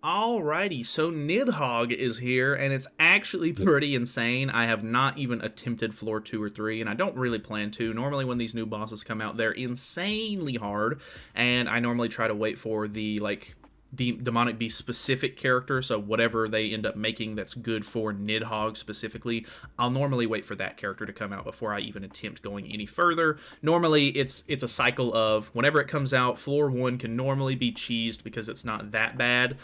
Alrighty, so Nidhogg is here, and it's actually pretty insane. I have not even attempted floor 2 or 3, and I don't really plan to. Normally when these new bosses come out, they're insanely hard, and I normally try to wait for the demonic beast specific character, so whatever they end up making that's good for Nidhogg specifically, I'll normally wait for that character to come out before I even attempt going any further. Normally it's a cycle of whenever it comes out, floor 1 can normally be cheesed because it's not that bad.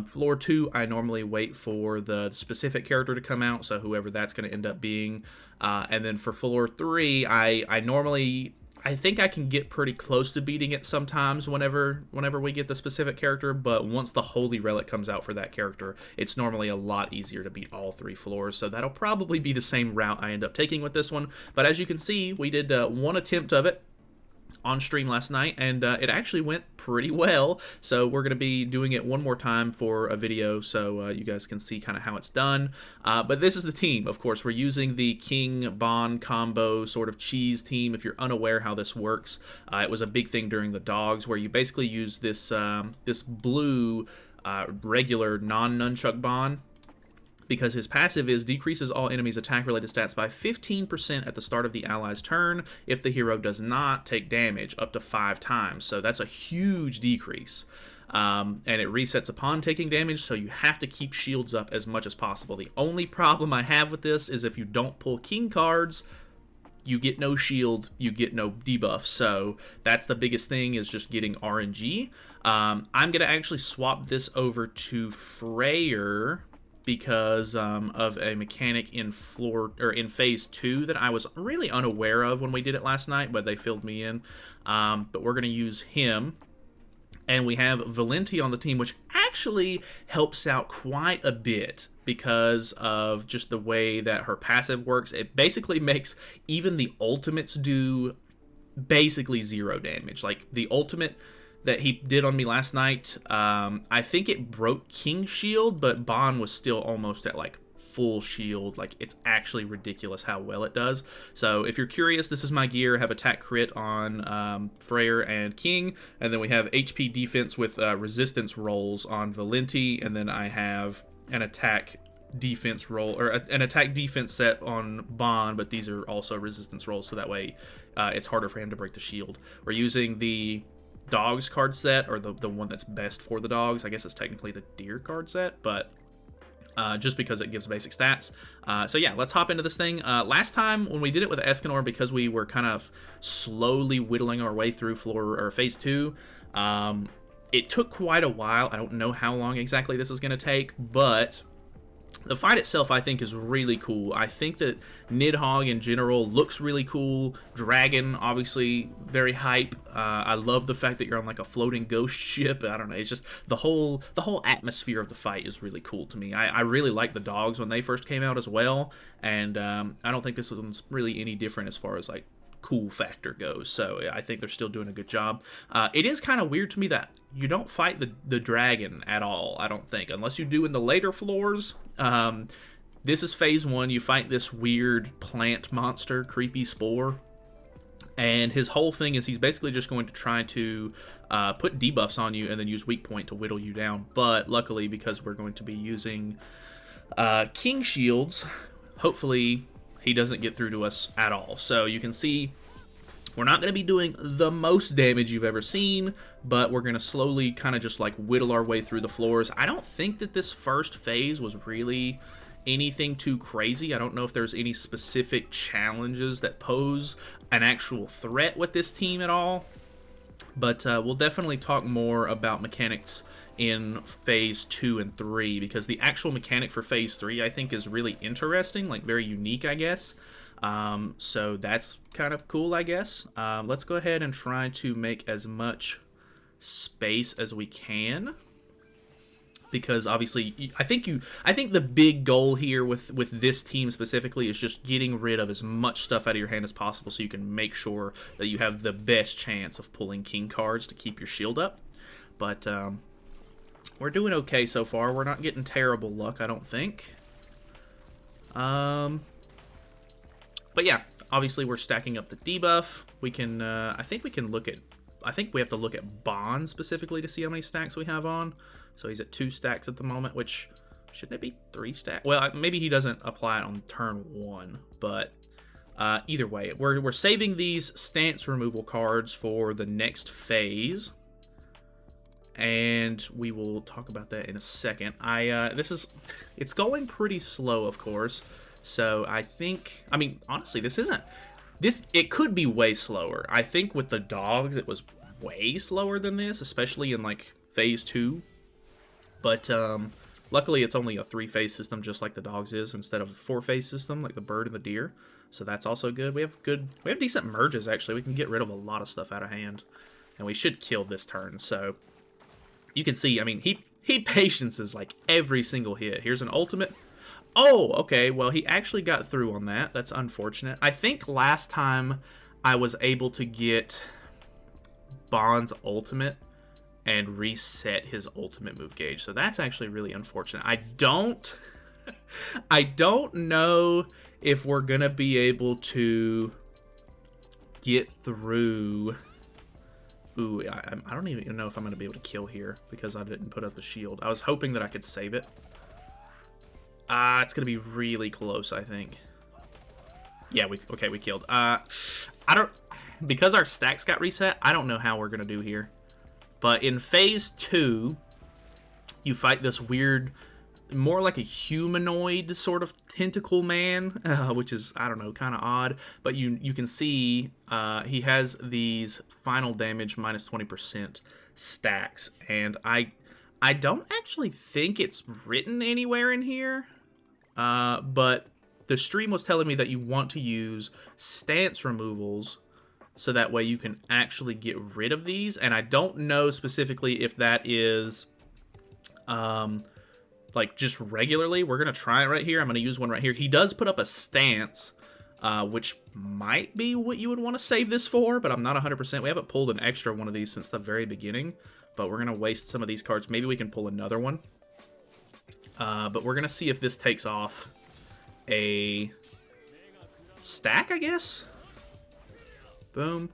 Floor 2, I normally wait for the specific character to come out, so whoever that's going to end up being. And then for floor 3, I think I can get pretty close to beating it sometimes whenever we get the specific character, but once the Holy Relic comes out for that character, it's normally a lot easier to beat all 3 floors, so that'll probably be the same route I end up taking with this one. But as you can see, we did one attempt of it on stream last night, and it actually went pretty well, so we're going to be doing it one more time for a video so you guys can see kind of how it's done. But this is the team. Of course, we're using the King Bond combo sort of cheese team. If you're unaware how this works, it was a big thing during the dogs, where you basically use this this blue regular non-nunchuck Bond, because his passive is decreases all enemies' attack-related stats by 15% at the start of the ally's turn if the hero does not take damage, up to 5 times. So that's a huge decrease. And it resets upon taking damage, so you have to keep shields up as much as possible. The only problem I have with this is if you don't pull king cards, you get no shield, you get no debuff. So that's the biggest thing, is just getting RNG. I'm going to actually swap this over to Freyr, because of a mechanic in phase 2 that I was really unaware of when we did it last night, but they filled me in. But we're going to use him. And we have Valenti on the team, which actually helps out quite a bit because of just the way that her passive works. It basically makes even the ultimates do basically 0 damage. Like the ultimate that he did on me last night, I think it broke King's shield, but Bond was still almost at like full shield. Like, it's actually ridiculous how well it does. So if you're curious, this is my gear. I have attack crit on Freyr and King, and then we have HP defense with resistance rolls on Valenti, and then I have an attack defense roll, or an attack defense set on Bond, but these are also resistance rolls, so that way it's harder for him to break the shield. We're using the dogs card set, or the one that's best for the dogs. I guess it's technically the deer card set, but just because it gives basic stats. So yeah, let's hop into this thing. Last time when we did it with Escanor, because we were kind of slowly whittling our way through phase 2, it took quite a while. I don't know how long exactly this is going to take, but the fight itself, I think, is really cool. I think that Nidhogg in general looks really cool. Dragon, obviously, very hype. I love the fact that you're on like a floating ghost ship. I don't know. It's just the whole atmosphere of the fight is really cool to me. I really like the dogs when they first came out as well, and I don't think this one's really any different as far as like cool factor goes. So I think they're still doing a good job. It is kind of weird to me that you don't fight the dragon at all, I don't think, unless you do in the later floors. This is phase 1. You fight this weird plant monster, Creepy Spore, and his whole thing is he's basically just going to try to put debuffs on you and then use weak point to whittle you down. But luckily, because we're going to be using King Shields, hopefully he doesn't get through to us at all. So you can see we're not going to be doing the most damage you've ever seen, but we're going to slowly kind of just like whittle our way through the floors. I don't think that this first phase was really anything too crazy. I don't know if there's any specific challenges that pose an actual threat with this team at all, but we'll definitely talk more about mechanics in phase 2 and 3, because the actual mechanic for phase 3 I think is really interesting, like very unique, I guess. So that's kind of cool, I guess. Let's go ahead and try to make as much space as we can, because obviously I think the big goal here with this team specifically is just getting rid of as much stuff out of your hand as possible, so you can make sure that you have the best chance of pulling king cards to keep your shield up. But we're doing okay so far. We're not getting terrible luck, I don't think. But yeah, obviously we're stacking up the debuff. We can, I think we can look at I think we have to look at Bond specifically to see how many stacks we have on. So he's at 2 stacks at the moment, which shouldn't it be 3 stacks? Well, maybe he doesn't apply it on turn 1, but either way, we're saving these stance removal cards for the next phase, and we will talk about that in a second. It's going pretty slow, of course. So I mean, honestly, it could be way slower. I think with the dogs, it was way slower than this, especially in like phase 2. But luckily, it's only a 3-phase system, just like the dogs is, instead of a 4-phase system like the bird and the deer. So that's also good. We have decent merges actually. We can get rid of a lot of stuff out of hand, and we should kill this turn. So you can see, I mean, he patiences like every single hit. Here's an ultimate. Oh, okay, well, he actually got through on that. That's unfortunate. I think last time I was able to get Bond's ultimate and reset his ultimate move gauge. So that's actually really unfortunate. I don't know if we're going to be able to get through. Ooh, I don't even know if I'm going to be able to kill here because I didn't put up the shield. I was hoping that I could save it. It's going to be really close, I think. Yeah, we killed. Because our stacks got reset, I don't know how we're going to do here. But in phase 2, you fight this weird, more like a humanoid sort of tentacle man, which is, I don't know, kind of odd. But you can see he has these final damage minus 20% stacks. And I don't actually think it's written anywhere in here. But the stream was telling me that you want to use stance removals so that way you can actually get rid of these. And I don't know specifically if that is like just regularly. We're going to try it right here. I'm going to use one right here. He does put up a stance, which might be what you would want to save this for, but I'm not 100%. We haven't pulled an extra one of these since the very beginning, but we're going to waste some of these cards. Maybe we can pull another one. But we're going to see if this takes off a stack, I guess. Boom.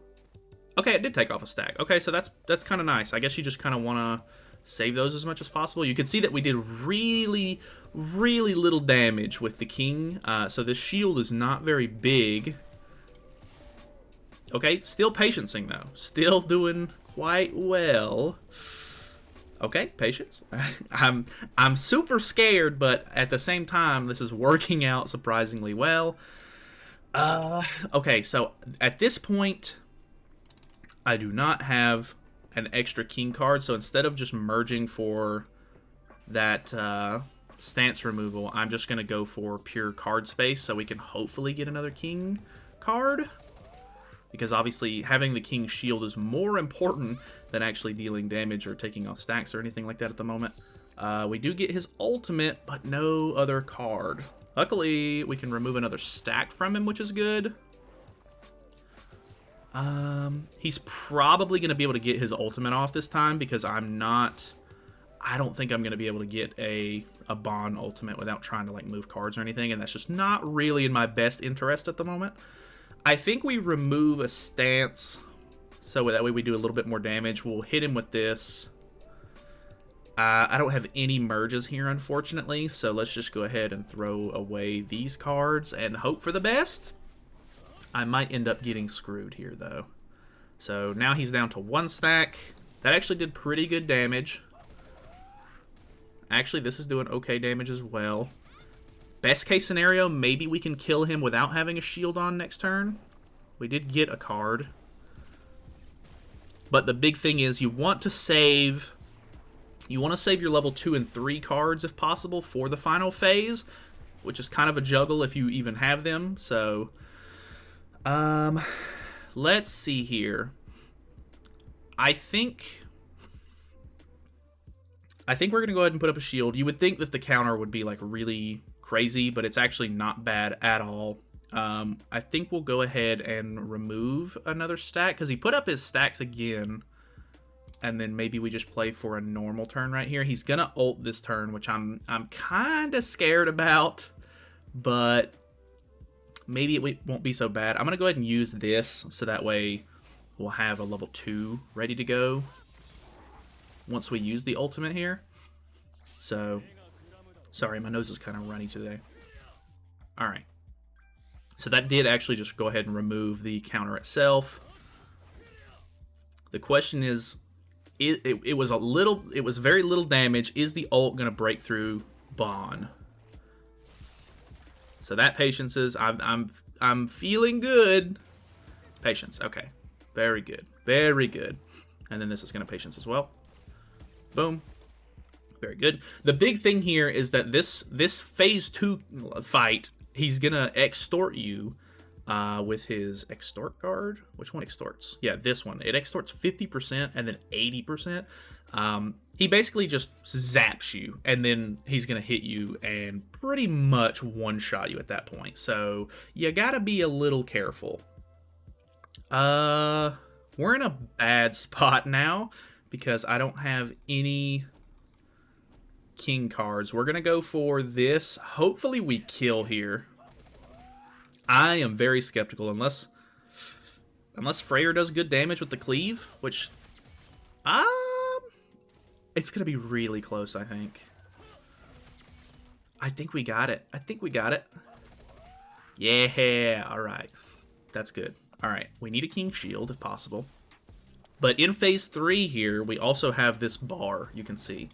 Okay, it did take off a stack. Okay, so that's kind of nice. I guess you just kind of want to save those as much as possible. You can see that we did really, really little damage with the king. So this shield is not very big. Okay, still patiencing, though. Still doing quite well. Okay, patience. I'm super scared, but at the same time, this is working out surprisingly well. Okay, so at this point, I do not have an extra king card, so instead of just merging for that stance removal, I'm just going to go for pure card space so we can hopefully get another king card. Because obviously having the king shield is more important than actually dealing damage or taking off stacks or anything like that at the moment. We do get his ultimate, but no other card. Luckily, we can remove another stack from him, which is good. He's probably going to be able to get his ultimate off this time because I don't think I'm going to be able to get a Bond ultimate without trying to like move cards or anything, and that's just not really in my best interest at the moment. I think we remove a stance so that way we do a little bit more damage. We'll hit him with this. I don't have any merges here, unfortunately, so let's just go ahead and throw away these cards and hope for the best. I might end up getting screwed here, though. So now he's down to 1 stack. That actually did pretty good damage. Actually, this is doing okay damage as well. Best case scenario, maybe we can kill him without having a shield on next turn. We did get a card. But the big thing is you want to save your level 2 and 3 cards if possible for the final phase, which is kind of a juggle if you even have them. So let's see here. I think we're going to go ahead and put up a shield. You would think that the counter would be like really crazy, but it's actually not bad at all. I think we'll go ahead and remove another stack because he put up his stacks again, and then maybe we just play for a normal turn right here. He's gonna ult this turn, which I'm kind of scared about, but maybe it won't be so bad. I'm gonna go ahead and use this so that way we'll have a level 2 ready to go once we use the ultimate here. So, sorry, my nose is kind of runny today. Alright. So that did actually just go ahead and remove the counter itself. The question is, it was very little damage. Is the ult going to break through Bond? So that patience is, I'm feeling good. Patience, okay. Very good. Very good. And then this is going to patience as well. Boom. Very good. The big thing here is that this phase 2 fight, he's going to extort you with his extort card. Which one extorts? Yeah, this one. It extorts 50% and then 80%. He basically just zaps you, and then he's going to hit you and pretty much one-shot you at that point. So you got to be a little careful. We're in a bad spot now because I don't have any king cards. We're going to go for this. Hopefully we kill here. I am very skeptical unless Freyr does good damage with the cleave, which it's going to be really close, I think. I think we got it. I think we got it. Yeah, all right. That's good. All right, we need a king shield if possible. But in phase 3 here, we also have this bar, you can see.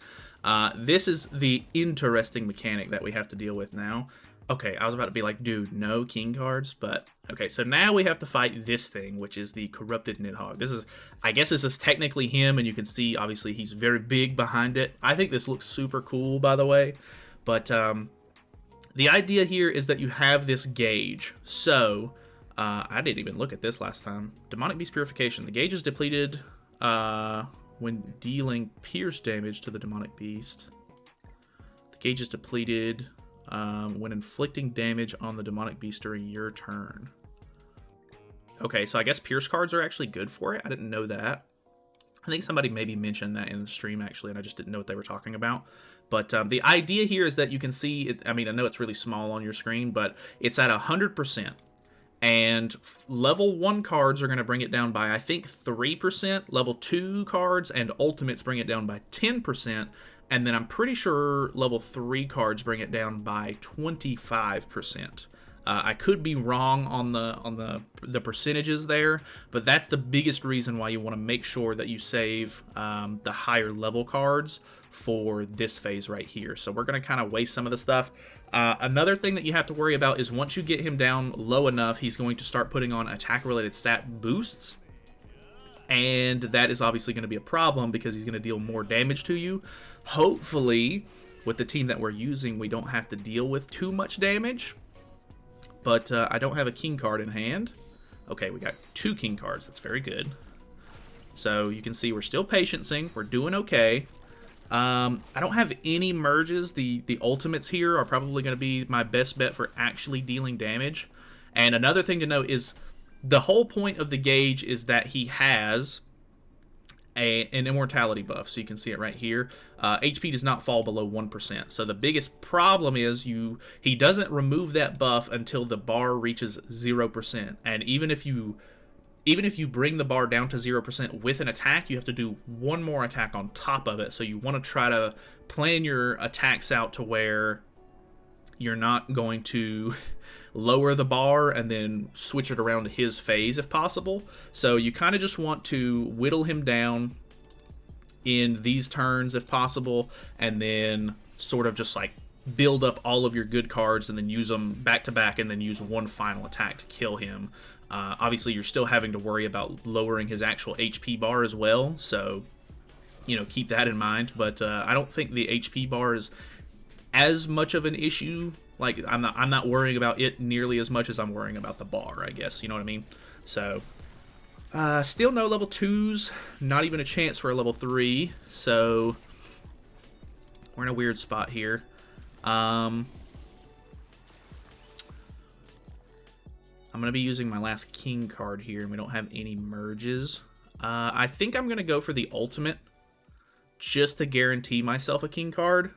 This is the interesting mechanic that we have to deal with now. Okay, I was about to be like, dude, no king cards, but okay, so now we have to fight this thing, which is the corrupted Nidhoggr. This is, I guess this is technically him, and you can see, obviously, he's very big behind it. I think this looks super cool, by the way, but the idea here is that you have this gauge. So, I didn't even look at this last time. Demonic Beast Purification. The gauge is depleted when dealing pierce damage to the Demonic Beast. The gauge is depleted when inflicting damage on the Demonic Beast during your turn. Okay, so I guess Pierce cards are actually good for it. I didn't know that. I think somebody maybe mentioned that in the stream, actually, and I just didn't know what they were talking about. But the idea here is that you can see, it, I mean, I know it's really small on your screen, but it's at 100%. And level 1 cards are going to bring it down by, I think, 3%. Level 2 cards and ultimates bring it down by 10%. And then I'm pretty sure level 3 cards bring it down by 25%. I could be wrong on the percentages there, but that's the biggest reason why you want to make sure that you save the higher level cards for this phase right here. So we're going to kind of waste some of the stuff. Another thing that you have to worry about is once you get him down low enough, he's going to start putting on attack-related stat boosts. And that is obviously going to be a problem because he's going to deal more damage to you. Hopefully, with the team that we're using, we don't have to deal with too much damage. But I don't have a king card in hand. Okay, we got 2 king cards. That's very good. So you can see we're still patiencing. We're doing okay. I don't have any merges. The ultimates here are probably going to be my best bet for actually dealing damage. And another thing to note is the whole point of the gauge is that he has an immortality buff. So you can see it right here. HP does not fall below 1%. So the biggest problem is he doesn't remove that buff until the bar reaches 0%. And even if you bring the bar down to 0% with an attack, you have to do one more attack on top of it. So you want to try to plan your attacks out to where you're not going to lower the bar and then switch it around to his phase if possible. So you kind of just want to whittle him down in these turns if possible, and then sort of just like build up all of your good cards and then use them back to back and then use one final attack to kill him. Obviously, you're still having to worry about lowering his actual HP bar as well, so, you know, keep that in mind. But I don't think the HP bar is as much of an issue. Like, I'm not worrying about it nearly as much as I'm worrying about the bar, I guess. You know what I mean? So, still no level 2s. Not even a chance for a level 3. So, we're in a weird spot here. I'm going to be using my last king card here, and we don't have any merges. I think I'm going to go for the ultimate just to guarantee myself a king card.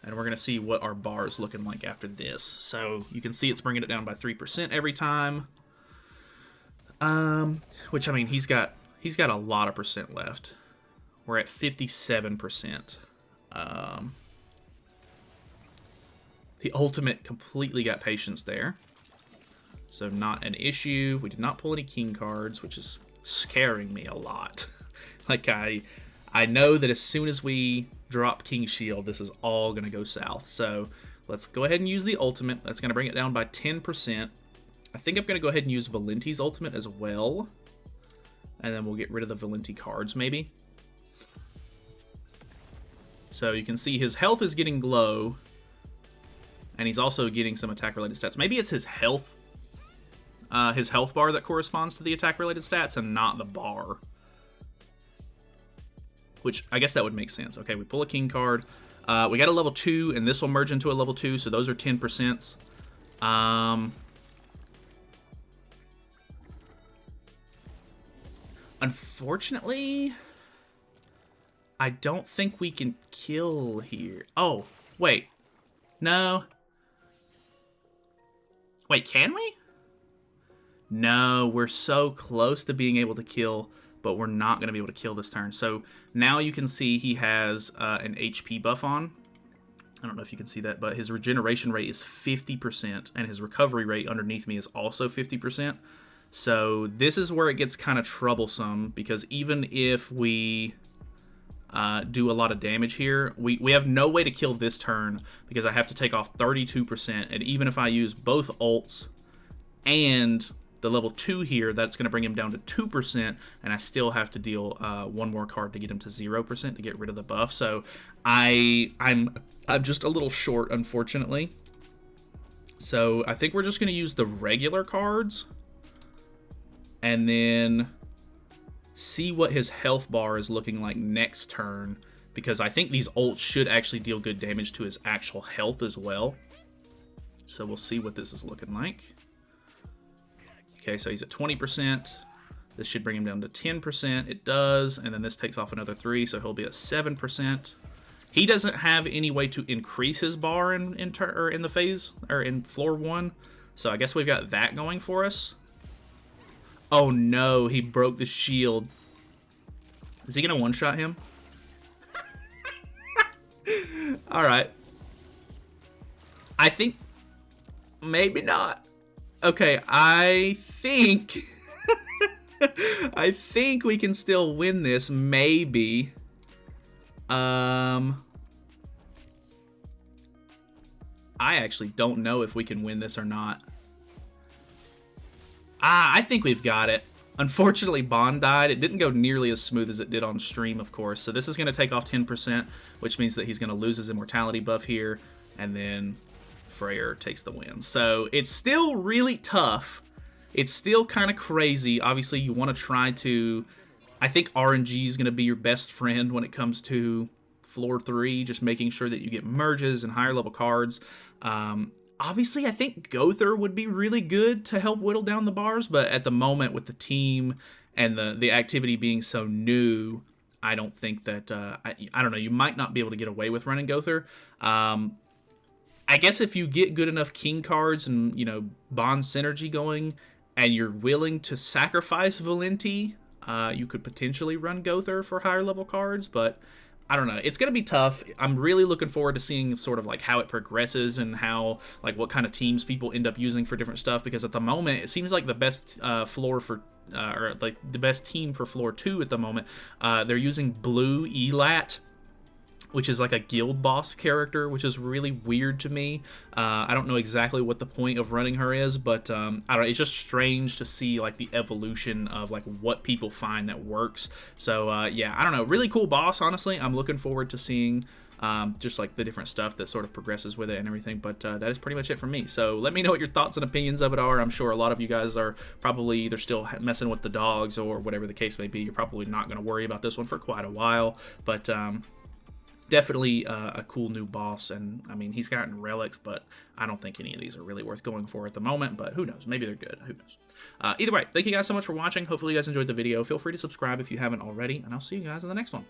And we're going to see what our bar is looking like after this. So you can see it's bringing it down by 3% every time. Which, I mean, he's got a lot of percent left. We're at 57%. The ultimate completely got patience there. So not an issue. We did not pull any king cards, which is scaring me a lot. Like, I know that as soon as we drop King Shield, this is all going to go south. So let's go ahead and use the ultimate. That's going to bring it down by 10%. I think I'm going to go ahead and use Valenti's ultimate as well. And then we'll get rid of the Valenti cards, maybe. So you can see his health is getting low. And he's also getting some attack-related stats. Maybe it's his health bar that corresponds to the attack-related stats and not the bar. Which, I guess that would make sense. Okay, we pull a king card. We got a level 2, and this will merge into a level 2, so those are 10%. Unfortunately, I don't think we can kill here. Oh, wait. No. Wait, can we? No, we're so close to being able to kill, but we're not going to be able to kill this turn. So now you can see he has an HP buff on. I don't know if you can see that, but his regeneration rate is 50%, and his recovery rate underneath me is also 50%. So this is where it gets kind of troublesome, because even if we do a lot of damage here, we have no way to kill this turn, because I have to take off 32%, and even if I use both ults and the level 2 here, that's going to bring him down to 2%, and I still have to deal one more card to get him to 0% to get rid of the buff. So I'm just a little short, unfortunately. So I think we're just going to use the regular cards and then see what his health bar is looking like next turn, because I think these ults should actually deal good damage to his actual health as well. So we'll see what this is looking like. Okay, so he's at 20%. This should bring him down to 10%. It does, and then this takes off another 3, so he'll be at 7%. He doesn't have any way to increase his bar in the phase, or in floor 1, so I guess we've got that going for us. Oh no, he broke the shield. Is he gonna one-shot him? Alright. I think... maybe not. Okay, I think... I think we can still win this, maybe. I actually don't know if we can win this or not. I think we've got it. Unfortunately, Bond died. It didn't go nearly as smooth as it did on stream, of course. So this is going to take off 10%, which means that he's going to lose his immortality buff here. And then Freyr takes the win. So it's still really tough. It's still kind of crazy. Obviously, you want to try to... I think RNG is going to be your best friend when it comes to floor 3, just making sure that you get merges and higher level cards. Obviously, I think Gothar would be really good to help whittle down the bars, but at the moment with the team and the activity being so new, I don't think that, I don't know, you might not be able to get away with running Gothar. I guess if you get good enough king cards and, you know, bond synergy going, and you're willing to sacrifice Valenti, you could potentially run Gothar for higher level cards, but I don't know. It's going to be tough. I'm really looking forward to seeing sort of like how it progresses and how, like, what kind of teams people end up using for different stuff, because at the moment it seems like the best floor for or like the best team for floor 2 at the moment, they're using blue Elat, which is like a guild boss character, which is really weird to me. I don't know exactly what the point of running her is, but I don't know, it's just strange to see like the evolution of like what people find that works. So yeah, I don't know, really cool boss, honestly. I'm looking forward to seeing just like the different stuff that sort of progresses with it and everything, but that is pretty much it for me. So let me know what your thoughts and opinions of it are. I'm sure a lot of you guys are probably either still messing with the dogs or whatever the case may be. You're probably not going to worry about this one for quite a while, but definitely a cool new boss, and I mean, he's gotten relics, but I don't think any of these are really worth going for at the moment, but who knows, maybe they're good, who knows. Either way, thank you guys so much for watching. Hopefully you guys enjoyed the video. Feel free to subscribe if you haven't already, and I'll see you guys in the next one.